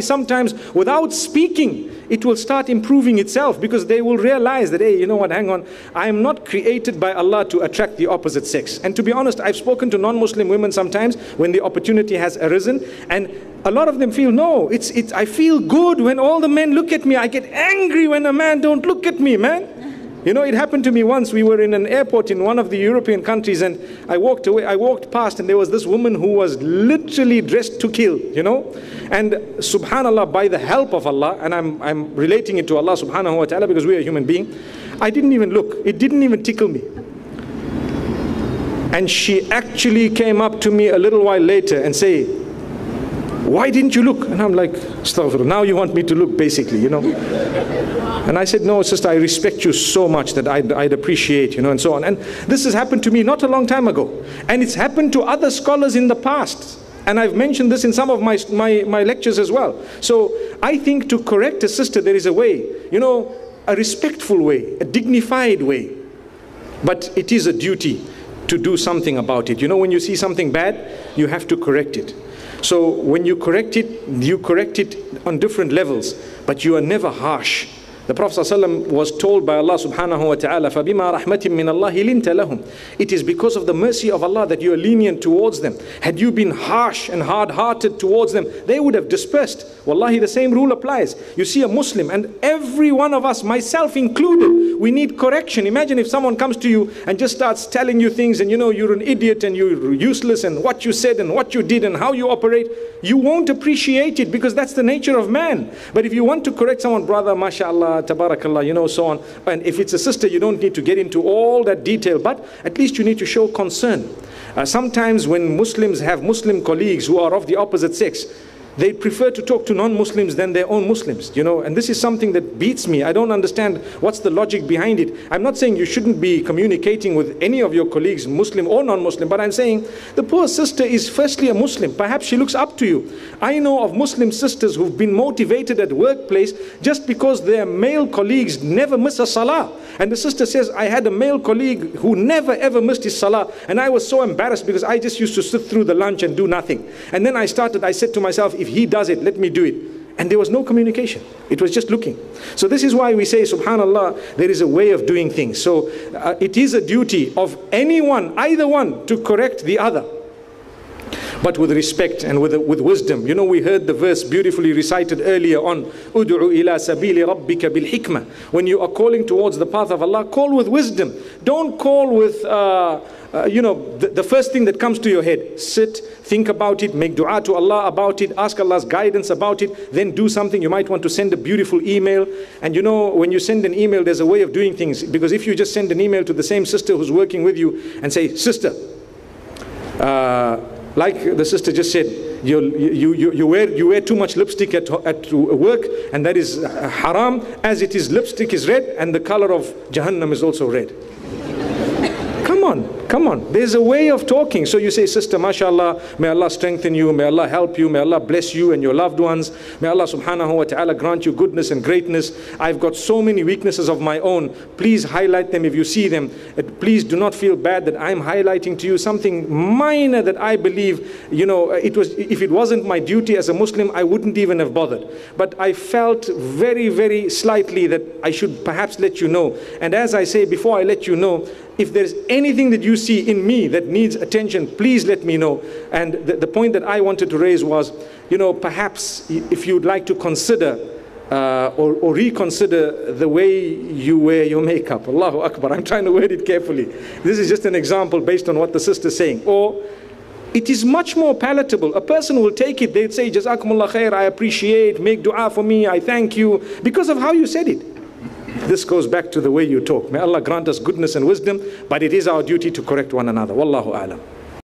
sometimes without speaking, it will start improving itself, because they will realize that, hey, you know what, hang on, I am not created by Allah to attract the opposite sex. And to be honest, I've spoken to non-Muslim women sometimes when the opportunity has arisen, and a lot of them feel, no, I feel good when all the men look at me. I get angry when a man don't look at me, man. You know, it happened to me once. We were in an airport in one of the European countries, and I walked past, and there was this woman who was literally dressed to kill, you know. And subhanallah, by the help of Allah, and I'm relating it to Allah subhanahu wa ta'ala, because we are a human being, I didn't even look. It didn't even tickle me. And she actually came up to me a little while later and say, why didn't you look? And I'm like, astaghfirullah, now you want me to look, basically, you know. And I said, no, sister, I respect you so much that I'd appreciate, you know, and so on. And this has happened to me not a long time ago. And it's happened to other scholars in the past. And I've mentioned this in some of my lectures as well. So I think to correct a sister, there is a way, you know, a respectful way, a dignified way. But it is a duty to do something about it. You know, when you see something bad, you have to correct it. So when you correct it on different levels, but you are never harsh. The Prophet ﷺ was told by Allah subhanahu wa ta'ala, فَبِمَا رَحْمَةٍ مِّنَ اللَّهِ لِنْتَ لَهُمْ. It is because of the mercy of Allah that you are lenient towards them. Had you been harsh and hard-hearted towards them, they would have dispersed. Wallahi, the same rule applies. You see a Muslim, and every one of us, myself included, we need correction. Imagine if someone comes to you and just starts telling you things, and you know you're an idiot and you're useless, and what you said and what you did and how you operate, you won't appreciate it, because that's the nature of man. But if you want to correct someone, brother, mashallah, tabarakallah, you know, so on. And if it's a sister, you don't need to get into all that detail, but at least you need to show concern. Sometimes when Muslims have Muslim colleagues who are of the opposite sex, they prefer to talk to non-Muslims than their own Muslims, you know, and this is something that beats me. I don't understand what's the logic behind it. I'm not saying you shouldn't be communicating with any of your colleagues, Muslim or non-Muslim, but I'm saying the poor sister is firstly a Muslim. Perhaps she looks up to you. I know of Muslim sisters who've been motivated at workplace just because their male colleagues never miss a salah. And the sister says, I had a male colleague who never ever missed his salah, and I was so embarrassed because I just used to sit through the lunch and do nothing. And then I said to myself, if he does it, let me do it. And there was no communication. It was just looking. So this is why we say, subhanallah, there is a way of doing things. So it is a duty of anyone, either one, to correct the other, but with respect and with wisdom. You know, we heard the verse beautifully recited earlier on, Ud'u ila sabili rabbika bil hikmah. When you are calling towards the path of Allah, call with wisdom. Don't call with you know, the first thing that comes to your head. Sit, think about it, make dua to Allah about it, ask Allah's guidance about it, then do something. You might want to send a beautiful email. And you know, when you send an email, there's a way of doing things. Because if you just send an email to the same sister who's working with you and say, sister, like the sister just said, you wear too much lipstick at work, and that is haram, as it is lipstick is red and the color of Jahannam is also red. Come on, there's a way of talking. So you say, sister, mashallah, may Allah strengthen you, may Allah help you, may Allah bless you and your loved ones, may Allah subhanahu wa ta'ala grant you goodness and greatness. I've got so many weaknesses of my own. Please highlight them if you see them. Please do not feel bad that I'm highlighting to you something minor that I believe, you know, if it wasn't my duty as a Muslim, I wouldn't even have bothered. But I felt very, very slightly that I should perhaps let you know. And as I say, before I let you know, if there's anything that you see in me that needs attention, please let me know. And the point that I wanted to raise was, you know, perhaps if you'd like to consider or reconsider the way you wear your makeup. Allahu Akbar, I'm trying to word it carefully. This is just an example based on what the sister's saying. Or it is much more palatable. A person will take it, they'd say, Jazakumullah khair, I appreciate, make dua for me, I thank you, because of how you said it. This goes back to the way you talk. May Allah grant us goodness and wisdom, but it is our duty to correct one another. Wallahu a'lam.